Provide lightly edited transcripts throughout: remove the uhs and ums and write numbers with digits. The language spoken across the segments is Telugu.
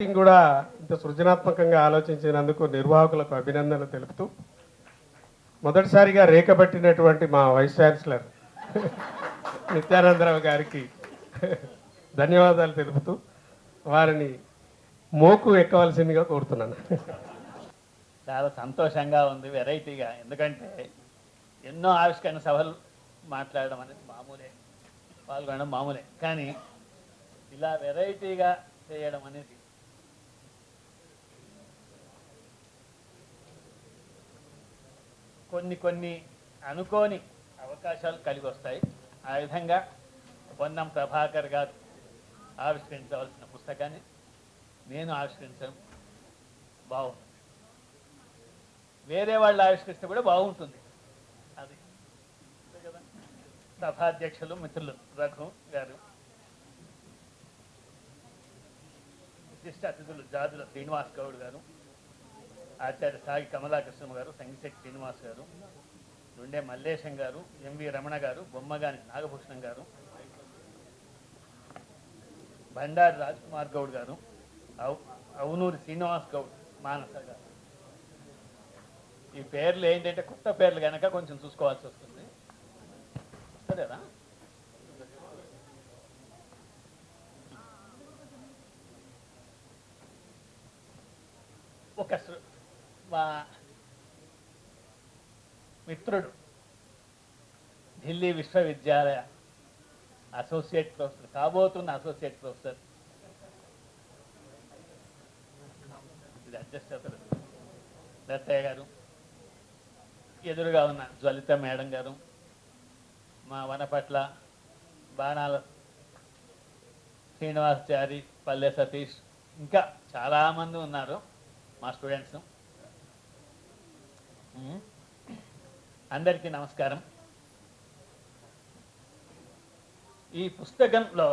కూడా ఇంత సృజనాత్మకంగా ఆలోచించినందుకు నిర్వాహకులకు అభినందనలు తెలుపుతూ మొదటిసారిగా రేఖపట్టినటువంటి మా వైస్ ఛాన్సలర్ నిత్యానందరావు గారికి ధన్యవాదాలు తెలుపుతూ వారిని మోకు ఎక్కవలసిందిగా కోరుతున్నాను. చాలా సంతోషంగా ఉంది, వెరైటీగా. ఎందుకంటే ఎన్నో ఆవిష్కరణ సభలు మాట్లాడడం అనేది మామూలే, పాల్గొనడం మామూలే, కానీ ఇలా వెరైటీగా చేయడం అనేది కొన్ని అనుకోని అవకాశాలు కలిగి వస్తాయి. ఆ విధంగా పొన్నం ప్రభాకర్ గారు ఆవిష్కరించవలసిన పుస్తకాన్ని నేను ఆవిష్కరించడం బాగుంది. వేరే వాళ్ళు ఆవిష్కరిస్తే కూడా బాగుంటుంది. అది కదా. సభాధ్యక్షులు మిత్రులు రఘు గారు, విశిష్ట అతిథులు జాజుల శ్రీనివాస్ గౌడ్ గారు, ఆచార్య సాగి కమలాకృష్ణ గారు, సంగిశెట్టి శ్రీనివాస్ గారు, దుండే మల్లేశం గారు, ఎంవి రమణ గారు, బొమ్మగాని నాగభూషణం గారు, బండారి రాజ్కుమార్ గౌడ్ గారు, అవునూరి శ్రీనివాస్ గౌడ్, మానస గారు. ఈ పేర్లు ఏంటంటే కొత్త పేర్లు కనుక కొంచెం చూసుకోవాల్సి వస్తుంది. సరేనా? ఒక మా మిత్రుడు ఢిల్లీ విశ్వవిద్యాలయ అసోసియేట్ ప్రొఫెసర్, కాబోతున్న అసోసియేట్ ప్రొఫెసర్, ఇది అడ్జస్ట్ అవుతారు, దత్తయ్య గారు, ఎదురుగా ఉన్న జ్వలిత మేడం గారు, మా వనపట్ల బాణాల శ్రీనివాసాచారి, పల్లె సతీష్, ఇంకా చాలామంది ఉన్నారు మా స్టూడెంట్స్. అందరికీ నమస్కారం. ఈ పుస్తకంలో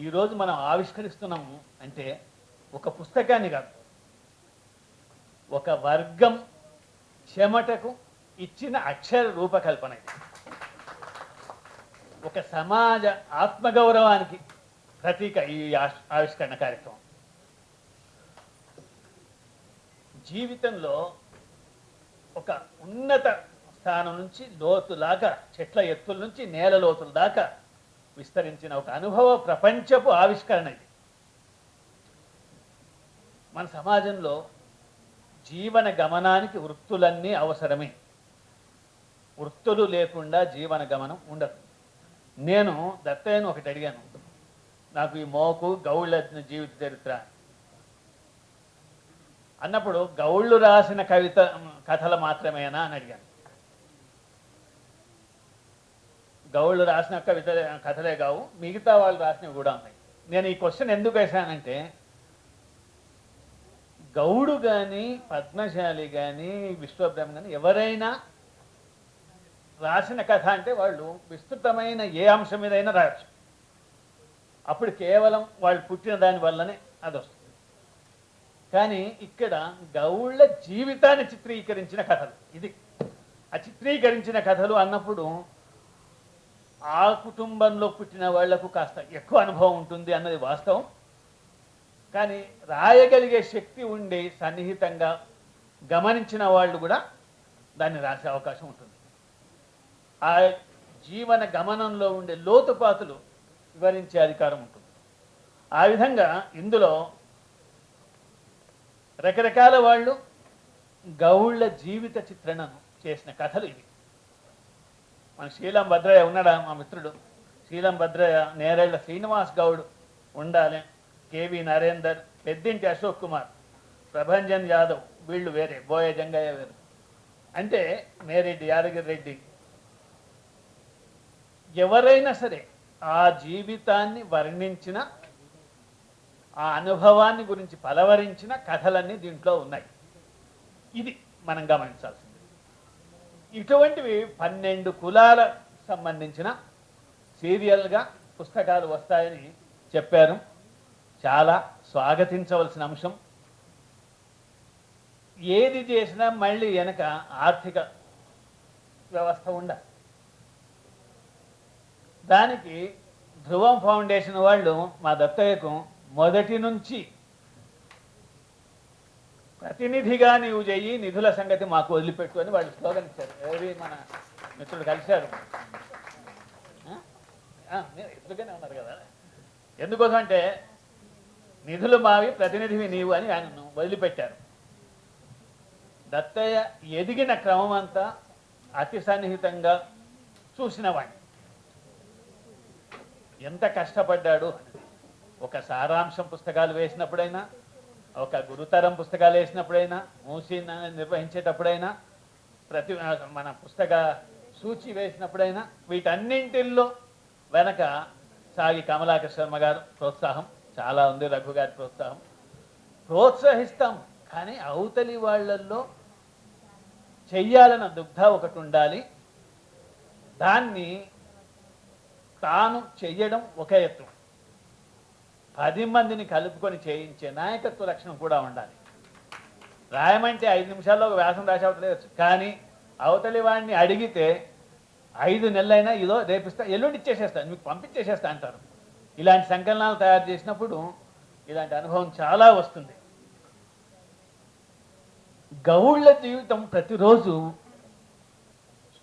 ఈరోజు మనం ఆవిష్కరిస్తున్నాము అంటే ఒక పుస్తకాన్ని కాదు, ఒక వర్గం చెమటకు ఇచ్చిన అక్షర రూపకల్పన. ఒక సమాజ ఆత్మగౌరవానికి ప్రతీక ఈ ఆవిష్కరణ కార్యక్రమం. జీవితంలో ఒక ఉన్నత స్థానం నుంచి లోతులాగా, చెట్ల ఎత్తుల నుంచి నేల లోతుల దాకా విస్తరించిన ఒక అనుభవ ప్రపంచపు ఆవిష్కరణ ఇది. మన సమాజంలో జీవన గమనానికి వృత్తులన్నీ అవసరమే. వృత్తులు లేకుండా జీవన గమనం ఉండదు. నేను దత్తయ్యను ఒకటి అడిగాను, నాకు ఈ మోకు గౌళ్ళ జీవిత చరిత్ర అన్నప్పుడు గౌళ్ళు రాసిన కథలు మాత్రమేనా అని అడిగాను. గౌళ్ళు రాసిన కథలే కావు, మిగతా వాళ్ళు రాసినవి కూడా ఉన్నాయి. నేను ఈ క్వశ్చన్ ఎందుకు వేశానంటే, గౌడు కానీ పద్మశాలి కానీ విశ్వబ్రహ్మ కానీ ఎవరైనా రాసిన కథ అంటే వాళ్ళు విస్తృతమైన ఏ అంశం మీదైనా రాయచ్చు. అప్పుడు కేవలం వాళ్ళు పుట్టిన దాని వల్లనే అది వస్తుంది. కానీ ఇక్కడ గౌళ్ళ జీవితాన్ని చిత్రీకరించిన కథలు ఇది. ఆ చిత్రీకరించిన కథలు అన్నప్పుడు ఆ కుటుంబంలో పుట్టిన వాళ్లకు కాస్త ఎక్కువ అనుభవం ఉంటుంది అన్నది వాస్తవం. కానీ రాయగలిగే శక్తి ఉండి సన్నిహితంగా గమనించిన వాళ్ళు కూడా దాన్ని రాసే అవకాశం ఉంటుంది. ఆ జీవన గమనంలో ఉండే లోతుపాతులు వివరించే అధికారం ఉంటుంది. ఆ విధంగా ఇందులో రకరకాల వాళ్ళు గౌళ్ళ జీవిత చిత్రణను చేసిన కథలు ఇవి. మన శీలం భద్రయ్య ఉన్నాడా, మా మిత్రుడు శీలం భద్రయ్య, నేరేళ్ల శ్రీనివాస్ గౌడ్ ఉండాలి, కేవి నరేందర్, పెద్దింటి అశోక్ కుమార్, ప్రభంజన్ యాదవ్, వీళ్ళు వేరే, బోయ జంగయ్య వేరు. అంటే మేరెడ్డి, యాదగిరి రెడ్డి, ఎవరైనా సరే ఆ జీవితాన్ని వర్ణించిన, ఆ అనుభవాన్ని గురించి పలవరించిన కథలన్నీ దీంట్లో ఉన్నాయి. ఇది మనం గమనించాల్సింది. ఇటువంటివి 12 కులాలకు సంబంధించిన సీరియల్గా పుస్తకాలు వస్తాయని చెప్పారు. చాలా స్వాగతించవలసిన అంశం. ఏది చేసినా మళ్ళీ వెనక ఆర్థిక వ్యవస్థ ఉండాలి. దానికి ధ్రువం ఫౌండేషన్ వాళ్ళు మా దత్తయ్యకు మొదటి నుంచి ప్రతినిధిగా నీవు చెయ్యి, నిధుల సంగతి మాకు వదిలిపెట్టు అని వాళ్ళు స్లోగన్ ఇచ్చారు. ఎవరి మన మిత్రుడు కలిశారు. మీరు ఎదురుగానే ఉన్నారు కదా. ఎందుకోసం అంటే నిధులు మావి, ప్రతినిధివి నీవు అని ఆయనను వదిలిపెట్టారు. దత్తయ్య ఎదిగిన క్రమం అంతా అతి సన్నిహితంగా చూసిన వాడిని. ఎంత కష్టపడ్డాడు. ఒక సారాంశం పుస్తకాలు వేసినప్పుడైనా, ఒక గురుతరం పుస్తకాలు వేసినప్పుడైనా, మూసి నిర్వహించేటప్పుడైనా, మన పుస్తక సూచి వేసినప్పుడైనా, వీటన్నింటిల్లో వెనక సాగి కమలాకర్ శర్మ గారు ప్రోత్సాహం చాలా ఉంది. రఘు గారి ప్రోత్సహిస్తాం. కానీ అవతలి వాళ్ళల్లో చెయ్యాలన్న దుగ్ధ ఒకటి ఉండాలి. దాన్ని తాను చెయ్యడం ఒక ఎత్తు, 10 మందిని కలుపుకొని చేయించే నాయకత్వ లక్షణం కూడా ఉండాలి. రాయమంటే 5 నిమిషాల్లో ఒక వ్యాసం రాసేవట్లేదు. కానీ అవతలి వాడిని అడిగితే 5 నెలలైనా ఇదో రేపిస్తా, ఎల్లుండి ఇచ్చేసేస్తాను, మీకు పంపించేసేస్తా అంటారు. ఇలాంటి సంకలనాలు తయారు చేసినప్పుడు ఇలాంటి అనుభవం చాలా వస్తుంది. గౌళ్ళ జీవితం ప్రతిరోజు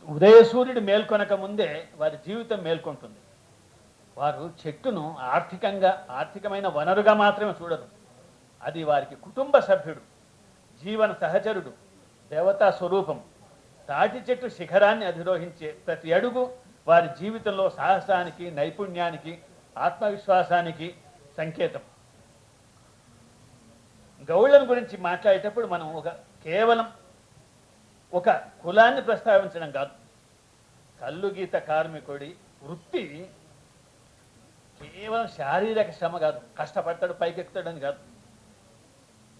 ఉదయ సూర్యుడు మేల్కొనక ముందే వారి జీవితం మేల్కొంటుంది. వారు చెట్టును ఆర్థికమైన వనరుగా మాత్రమే చూడరు. అది వారికి కుటుంబ సభ్యుడు, జీవన సహచరుడు, దేవతా స్వరూపం. తాటి చెట్టు శిఖరాన్ని అధిరోహించే ప్రతి అడుగు వారి జీవితంలో సాహసానికి, నైపుణ్యానికి, ఆత్మవిశ్వాసానికి సంకేతం. గౌళ్ళను గురించి మాట్లాడేటప్పుడు మనం కేవలం ఒక కులాన్ని ప్రస్తావించడం కాదు. కల్లుగీత కార్మికుడి వృత్తి కేవలం శారీరక శ్రమ కాదు. కష్టపడతాడు పైకెక్కుతాడని కాదు.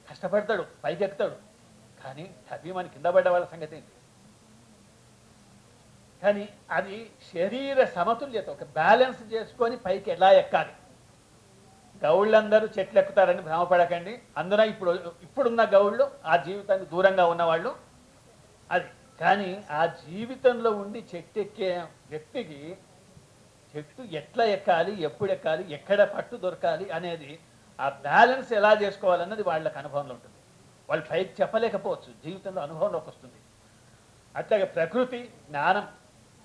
కష్టపడతాడు పైకెక్కుతాడు, కానీ అభిమాని కింద పడ్డ వాళ్ళ సంగతి ఏంటి? కానీ అది శరీర సమతుల్యత, ఒక బ్యాలెన్స్ చేసుకొని పైకి ఎలా ఎక్కాలి. గౌళ్ళందరూ చెట్లు ఎక్కుతారని భ్రమపడకండి. అందున ఇప్పుడున్న గౌళ్ళు ఆ జీవితానికి దూరంగా ఉన్నవాళ్ళు అది. కానీ ఆ జీవితంలో ఉండి చెట్టు ఎక్కే వ్యక్తికి చెట్టు ఎట్లా ఎక్కాలి, ఎప్పుడు ఎక్కాలి, ఎక్కడ పట్టు దొరకాలి అనేది, ఆ బ్యాలెన్స్ ఎలా చేసుకోవాలన్నది వాళ్ళకి అనుభవంలో ఉంటుంది. వాళ్ళు పైకి చెప్పలేకపోవచ్చు, జీవితంలో అనుభవంలోకి వస్తుంది. అట్లాగే ప్రకృతి, జ్ఞానం,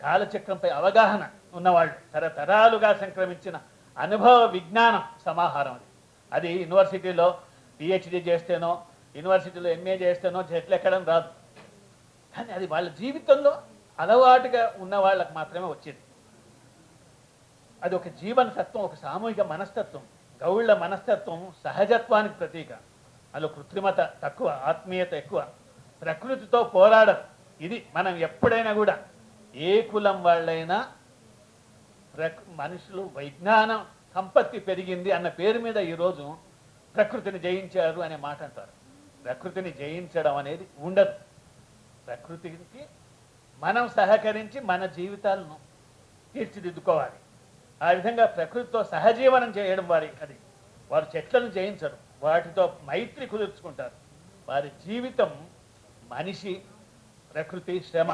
కాలచక్రంపై అవగాహన ఉన్నవాళ్ళు, తరతరాలుగా సంక్రమించిన అనుభవ విజ్ఞానం సమాహారం అది. యూనివర్సిటీలో పిహెచ్డి చేస్తేనో, యూనివర్సిటీలో ఎంఏ చేస్తేనో చెట్లు ఎక్కడం రాదు. కానీ అది వాళ్ళ జీవితంలో అలవాటుగా ఉన్న వాళ్ళకి మాత్రమే వచ్చేది. అది ఒక జీవన తత్వం, ఒక సామూహిక మనస్తత్వం. గౌళ్ళ మనస్తత్వం సహజత్వానికి ప్రతీక. అందులో కృత్రిమత తక్కువ, ఆత్మీయత ఎక్కువ. ప్రకృతితో పోరాడరు. ఇది మనం ఎప్పుడైనా కూడా ఏ కులం వాళ్ళైనా మనుషులు వైజ్ఞానం సంపత్తి పెరిగింది అన్న పేరు మీద ఈరోజు ప్రకృతిని జయించారు అనే మాట అంటారు. ప్రకృతిని జయించడం అనేది ఉండదు. ప్రకృతికి మనం సహకరించి మన జీవితాలను తీర్చిదిద్దుకోవాలి. ఆ విధంగా ప్రకృతితో సహజీవనం చేయడం అది. వారు చెట్లను జయించరు, వాటితో మైత్రి కుదుర్చుకుంటారు. వారి జీవితం మనిషి, ప్రకృతి, శ్రమ,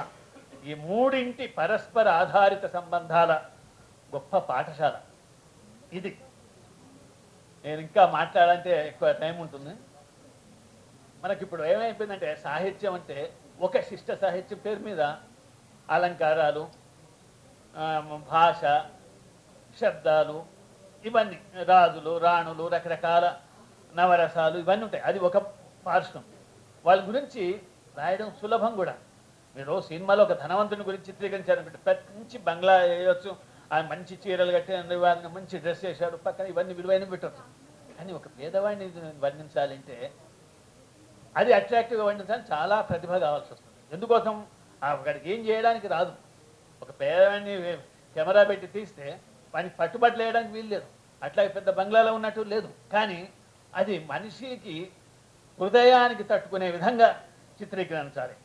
ఈ మూడింటి పరస్పర ఆధారిత సంబంధాల గొప్ప పాఠశాల ఇది. నేను ఇంకా మాట్లాడాలంటే ఎక్కువ టైం ఉంటుంది. మనకిప్పుడు ఏమైపోయిందంటే సాహిత్యం అంటే ఒక శిష్ట సాహిత్యం పేరు మీద అలంకారాలు, భాష, శబ్దాలు, ఇవన్నీ రాజులు, రాణులు, రకరకాల నవరసాలు ఇవన్నీ ఉంటాయి. అది ఒక పార్శ్వం. వాళ్ళ గురించి రాయడం సులభం కూడా. మీరు సినిమాలో ఒక ధనవంతుని గురించి చిత్రీకరించారనుకుంటే మంచి బంగ్లా వేయవచ్చు, ఆయన మంచి చీరలు కట్టి మంచి డ్రెస్ చేశాడు, పక్కన ఇవన్నీ విలువైన పెట్టవచ్చు. కానీ ఒక పేదవాడిని వర్ణించాలంటే అది అట్రాక్టివ్గా వర్ణించాలని చాలా ప్రతిభ కావాల్సి వస్తుంది. ఎందుకోసం అక్కడికి ఏం చేయడానికి రాదు. ఒక పేదవాడిని కెమెరా పెట్టి తీస్తే వానికి పట్టుబట్టలు వేయడానికి వీలు లేదు, అట్లాగే పెద్ద బంగ్లాలో ఉన్నట్టు లేదు. కానీ అది మనిషికి హృదయానికి తట్టుకునే విధంగా చిత్రీకరించాలి.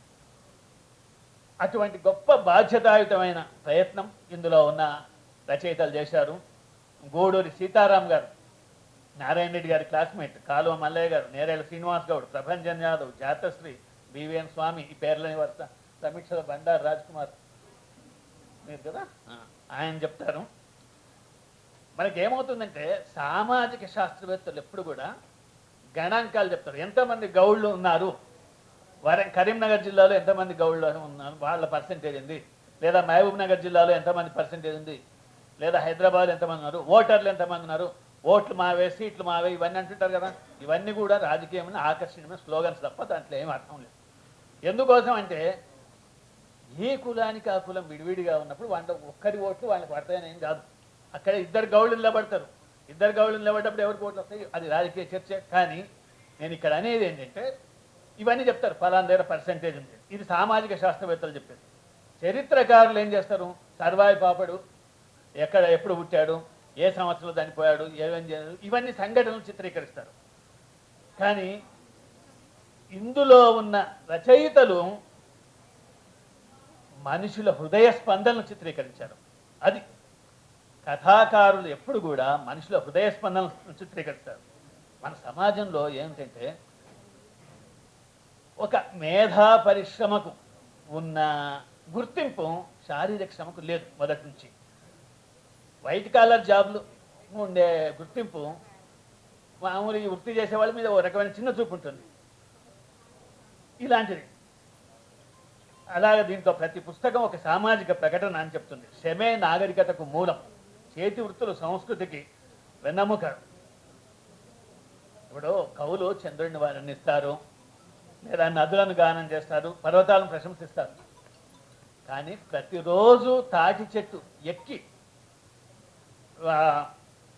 అటువంటి గొప్ప బాధ్యతాయుతమైన ప్రయత్నం ఇందులో ఉన్న రచయితలు చేశారు. గూడూరి సీతారాం గారు, నారాయణ రెడ్డి గారి క్లాస్మేట్, కాలువ మల్లయ్య గారు, నేరేళ్ల శ్రీనివాస్ గౌడ్, ప్రభంజన్ యాదవ్, జాతశ్రీ, బివిఎన్ స్వామి, ఈ పేర్లని వరుస, సమీక్షల బండారు రాజ్ కుమార్ మీరు కదా ఆయన చెప్తారు. మనకేమవుతుందంటే సామాజిక శాస్త్రవేత్తలు ఎప్పుడు కూడా గణాంకాలు చెప్తారు. ఎంతమంది గౌళ్ళు ఉన్నారు, కరీంనగర్ జిల్లాలో ఎంతమంది గౌళ్ళు ఉన్నారు, వాళ్ళ పర్సెంటేజ్ ఉంది, లేదా మహబూబ్ నగర్ జిల్లాలో ఎంతమంది పర్సెంటేజ్ ఉంది, లేదా హైదరాబాద్ ఎంతమంది ఉన్నారు, ఓటర్లు ఎంతమంది ఉన్నారు, ఓట్లు మావే సీట్లు మావే, ఇవన్నీ అంటుంటారు కదా. ఇవన్నీ కూడా రాజకీయమైన ఆకర్షణీయమైన స్లోగన్స్ తప్ప దాంట్లో ఏం అర్థం లేదు. ఎందుకోసం అంటే ఏ కులానికి ఆ కులం విడివిడిగా ఉన్నప్పుడు వాళ్ళ ఒక్కరి ఓట్లు వాళ్ళకి పడతాయని ఏం కాదు. అక్కడ ఇద్దరు గౌళ్ళు నిలబడతారు, ఇద్దరు గౌళ్ళు నిలబడ్డప్పుడు ఎవరికి ఓట్లు వస్తాయి, అది రాజకీయ చర్చ. కానీ నేను ఇక్కడ అనేది ఏంటంటే ఇవన్నీ చెప్తారు, ఫలానా దగ్గర పర్సెంటేజ్ ఉంది, ఇది సామాజిక శాస్త్రవేత్తలు చెప్పారు. చరిత్రకారులు ఏం చేస్తారు, సర్వాయి పాపడు ఎప్పుడు పుట్టాడు, ఏ సంవత్సరంలో చనిపోయాడు, ఏమేం చేయాడు, ఇవన్నీ సంఘటనలు చిత్రీకరిస్తారు. కానీ ఇందులో ఉన్న రచయితలు మనుషుల హృదయ స్పందనలు చిత్రీకరించారు. అది కథాకారులు ఎప్పుడు కూడా మనుషుల హృదయ స్పందనలు చిత్రీకరిస్తారు. మన సమాజంలో ఏమిటంటే ఒక మేధా పరిశ్రమకు ఉన్న గుర్తింపు శారీరక శ్రమకు లేదు. మొదటి నుంచి వైట్ కాలర్ జాబ్లు ఉండే గుర్తింపు మామూలు ఈ వృత్తి చేసే వాళ్ళ మీద ఓ రకమైన చిన్న చూపు ఉంటుంది. ఇలాంటిది అలాగే దీంట్లో ప్రతి పుస్తకం ఒక సామాజిక ప్రకటన అని చెప్తుంది. శ్రమే నాగరికతకు మూలం, చేతి వృత్తులు సంస్కృతికి వెన్నెముక. ఇప్పుడు కవులు చంద్రుడిని వర్ణిస్తారు, లేదా నదులను గానం చేస్తారు, పర్వతాలను ప్రశంసిస్తారు. కానీ ప్రతిరోజు తాటి చెట్టు ఎక్కి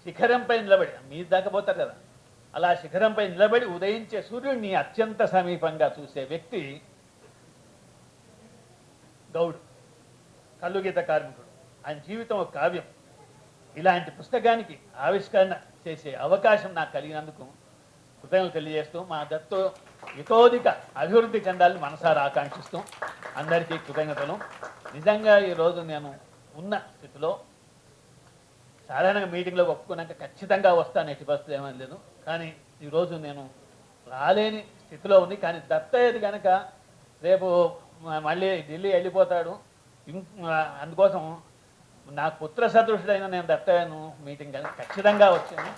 శిఖరంపై నిలబడి, మీరు దాకా పోతారు కదా, అలా శిఖరంపై నిలబడి ఉదయించే సూర్యుడిని అత్యంత సమీపంగా చూసే వ్యక్తి గౌడు, కల్లుగీత కార్మికుడు. ఆయన జీవితం ఒక కావ్యం. ఇలాంటి పుస్తకానికి ఆవిష్కరణ చేసే అవకాశం నాకు కలిగినందుకు కృతజ్ఞతలు తెలియజేస్తూ మా దత్తు ఇతోధిక అభివృద్ధి చెందాలని మనసారా ఆకాంక్షిస్తూ అందరికీ కృతజ్ఞతలు. నిజంగా ఈరోజు నేను ఉన్న స్థితిలో సాధారణంగా మీటింగ్లో ఒప్పుకున్నాక ఖచ్చితంగా వస్తాను, ఎట్టి పరిస్థితి ఏమీ లేదు. కానీ ఈరోజు నేను రాలేని స్థితిలో ఉంది. కానీ దత్తయ్యది కనుక రేపు మళ్ళీ ఢిల్లీ వెళ్ళిపోతాడు, అందుకోసం నాకు పుత్ర సదృశుడైన నేను దత్తయ్యను మీటింగ్ ఖచ్చితంగా వచ్చాను.